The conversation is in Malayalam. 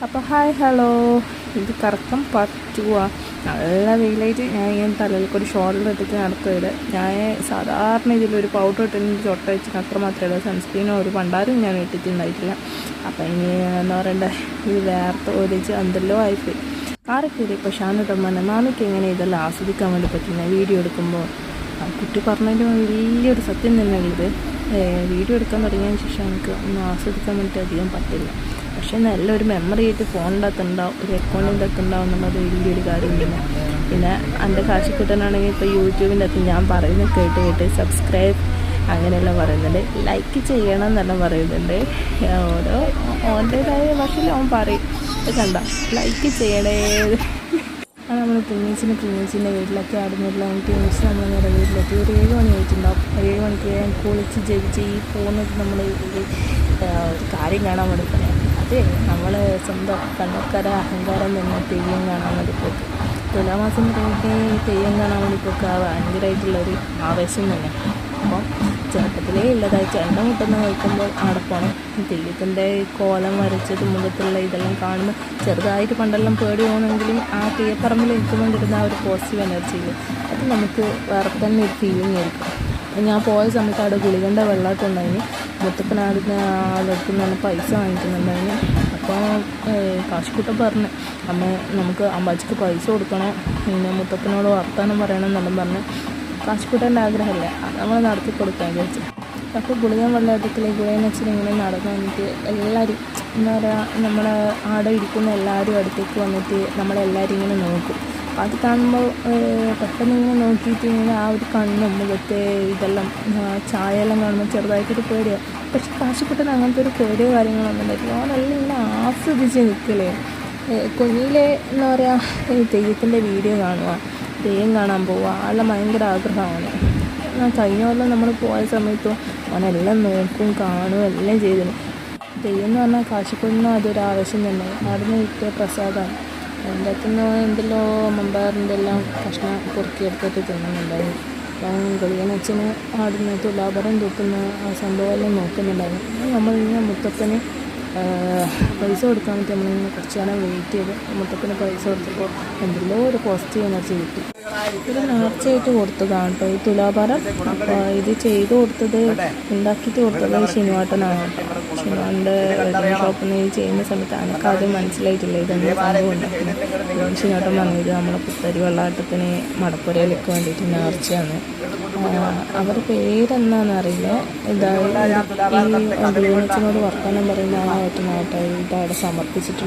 അപ്പോൾ ഹായ് ഹലോ, ഇത് കറക്കം പറ്റുക നല്ല വെയിലായിട്ട് ഞാൻ ഇങ്ങനെ തലയിലേക്ക് ഒരു ഷോൾഡർ ഇട്ടിട്ട് നടക്കുകയില്ല. ഞാൻ സാധാരണ ഇതിലൊരു പൗഡർ ഇട്ടിട്ട് ചൊട്ട വെച്ച് അത്ര മാത്രമേ ഉള്ളൂ. സൺസ്ക്രീനോ ഒരു പണ്ടാരും ഞാൻ ഇട്ടിട്ടുണ്ടായിട്ടില്ല. അപ്പം ഇനി എന്താ പറയണ്ടേ, ഇത് വേർത്ത് ഒലിച്ച് എന്തെല്ലോ ആയിപ്പോയി. ആരൊക്കെ ഇപ്പോൾ ഷാനിട്ടമ്മ മാമിക്ക് എങ്ങനെ ഇതെല്ലാം ആസ്വദിക്കാൻ വേണ്ടി പറ്റുന്നത് വീഡിയോ എടുക്കുമ്പോൾ. കുട്ടി പറഞ്ഞതിൻ്റെ വലിയൊരു സത്യം തന്നെയാണ് ഇത്. വീഡിയോ എടുക്കാൻ തുടങ്ങിയതിന് ശേഷം എനിക്ക് ഒന്നും ആസ്വദിക്കാൻ വേണ്ടിയിട്ട് അധികം പറ്റില്ല. പക്ഷേ നല്ലൊരു മെമ്മറി ആയിട്ട് ഫോണിൻ്റെ അകത്തുണ്ടാവും, ഒരു അക്കൗണ്ടിൻ്റെ അകത്തുണ്ടാവും എന്നുള്ളത് വലിയൊരു കാര്യം തന്നെ. പിന്നെ എൻ്റെ കാശ് കിട്ടാനാണെങ്കിൽ ഇപ്പോൾ യൂട്യൂബിൻ്റെ അകത്ത് ഞാൻ പറയുന്നത് കേട്ട് സബ്സ്ക്രൈബ് അങ്ങനെയെല്ലാം പറയുന്നുണ്ട്, ലൈക്ക് ചെയ്യണം എന്നെല്ലാം പറയുന്നുണ്ട്. ഓരോ ഓൻ്റേതായ ഭാഷയിൽ അവൻ പറയും, കണ്ട ലൈക്ക് ചെയ്യണേ. നമ്മൾ പ്രിങ്ങീച്ചിൻ്റെ വീട്ടിലൊക്കെ ആടുന്നില്ല. പ്രിങ്ങീച്ച് നമ്മൾ നേരെ വീട്ടിലെത്തി ഒരു 7 മണി ആയിട്ടുണ്ടാവും. 7 മണിക്ക് കുളിച്ച് ജപിച്ച് ഈ പോകുന്നത് നമ്മൾ ഒരു കാര്യം കാണാൻ വേണ്ടി പറയാം. അതെ, നമ്മൾ സ്വന്തം കണ്ണൂർക്കാര അഹങ്കാരം തന്നെ തെയ്യം കാണാൻ വേണ്ടി പോക്ക്. തുലാമാസം കഴിഞ്ഞിട്ട് ഈ തെയ്യം കാണാൻ വേണ്ടി പോക്ക് ഭയങ്കരമായിട്ടുള്ളൊരു ആവേശം തന്നെ. അപ്പം ചെറുപ്പത്തിലേ ഉള്ളതായി ചെണ്ട മുട്ടുന്ന വയ്ക്കുമ്പോൾ അവിടെ പോകണം. തെയ്യത്തിൻ്റെ കോലം വരച്ചത് മുഖത്തുള്ള ഇതെല്ലാം കാണുമ്പോൾ ചെറുതായിട്ട് പണ്ടെല്ലാം പേടി പോകണമെങ്കിലും ആ തെയ്യപ്പറമ്പിൽ നിൽക്കുകൊണ്ടിരുന്ന ആ ഒരു പോസിറ്റീവ് എനർജിയിൽ അത് നമുക്ക് വേറെ തന്നെ ഒരു ഫീലിംഗ് ആയിരിക്കും. ഞാൻ പോയ സമയത്ത് അവിടെ ഗുളികൻ്റെ വെള്ളമായിട്ടുണ്ടായിന്. മുത്തപ്പനാടുന്ന ആളെടുത്ത് നിന്ന് പൈസ വാങ്ങിക്കുന്നുണ്ടായിന്. അപ്പോൾ കാശിക്കുട്ടൻ പറഞ്ഞു, അമ്മ നമുക്ക് അമ്പാച്ചിക്ക് പൈസ കൊടുക്കണം, പിന്നെ മുത്തപ്പനോട് വർത്താനം പറയണം എന്നെല്ലാം പറഞ്ഞ്. കാശിക്കുട്ടൻ്റെ ആഗ്രഹമല്ലേ, നമ്മൾ നടത്തി കൊടുക്കാൻ വിചാരിച്ചു. അപ്പോൾ ഗുളികൻ വെള്ളത്തിലേക്ക് ഗുളികൻ അച്ഛൻ ഇങ്ങനെ നടന്നു വന്നിട്ട് എല്ലാവരും എന്താ പറയുക, നമ്മളെ ആടെ ഇരിക്കുന്ന എല്ലാവരും അടുത്തേക്ക് വന്നിട്ട് നമ്മളെല്ലാവരും ഇങ്ങനെ നോക്കും. അത് കാണുമ്പോൾ പെട്ടെന്ന് ഇങ്ങനെ നോക്കിയിട്ട് ഇങ്ങനെ ആ ഒരു കണ്ണും മുഖത്തെ ഇതെല്ലാം ചായയെല്ലാം കാണുമ്പോൾ ചെറുതായിട്ടൊരു പേടിയാണ്. പക്ഷെ കാശിക്കുട്ടൻ അങ്ങനത്തെ ഒരു പേടിയോ കാര്യങ്ങളൊന്നും ഉണ്ടായിട്ടില്ല. അവനെല്ലാം ഇങ്ങനെ ആസ്വദിച്ച് നിൽക്കലേ. കുഞ്ഞിലെ എന്താ പറയുക, തെയ്യത്തിൻ്റെ വീഡിയോ കാണുക, തെയ്യം കാണാൻ പോവുക, അതെല്ലാം ഭയങ്കര ആഗ്രഹമാണ്. കഴിഞ്ഞ കൊല്ലം നമ്മൾ പോയ സമയത്തും അവനെല്ലാം നോക്കും കാണും എല്ലാം ചെയ്തിരുന്നു. തെയ്യം എന്ന് പറഞ്ഞാൽ കാശിക്കുട്ടനും അതൊരു ആവശ്യം തന്നെ. അവിടുന്ന് കിട്ടിയ പ്രസാദമാണ്. അതിൻ്റെ അകത്തുനിന്ന് എന്തെല്ലോ മമ്പാറിൻ്റെ എല്ലാം കഷ്ണം പൊറുക്കിയെടുത്തിട്ട് തിന്നുന്നുണ്ടായിരുന്നു. അപ്പം ഗുളികനച്ഛന് ആടുന്ന തുലാഭരം തൂക്കുന്ന ആ സംഭവമെല്ലാം നോക്കുന്നുണ്ടായിരുന്നു. നമ്മളിങ്ങനെ മുത്തപ്പന് പൈസ കൊടുക്കാൻ വേണ്ടി നമ്മളിങ്ങനെ കുറച്ച് നേരം വെയിറ്റ് ചെയ്ത് മുത്തപ്പന് പൈസ കൊടുത്തപ്പോൾ എന്തെല്ലോ ഒരു പോസിറ്റീവ് എനർജി കിട്ടി. ഒരു നേർച്ചയായിട്ട് കൊടുത്തതാണ് കേട്ടോ ഈ തുലാഭാരം. അപ്പോൾ ഇത് ചെയ്ത് കൊടുത്തത്, ഉണ്ടാക്കിയിട്ട് കൊടുത്തത് ഷിനുവാട്ടനാണ് കേട്ടോ. ഷിനുവാൻ്റെ വെഡിങ് ഷോപ്പിൽ നിന്ന് ചെയ്യുന്ന സമയത്ത് എനിക്കാദ്യം മനസ്സിലായിട്ടില്ല ഇതെന്താ സംഭവം ഉണ്ടാക്കുന്നത്. ഷിനുവാട്ടൻ പറഞ്ഞത് നമ്മളെ പുത്തരി വെള്ളാട്ടത്തിന് മടപ്പുരയിലേക്ക് വേണ്ടിയിട്ട് നേർച്ചയാണ്. അവരുടെ പേരെന്താണെന്ന് അറിയില്ല. ഇതായി ഈ ഗുരുവനച്ചനോട് വർത്തമാനം പറയുന്ന ആ ഏട്ടനായിട്ട് ഇതവിടെ സമർപ്പിച്ചിട്ടുണ്ട്.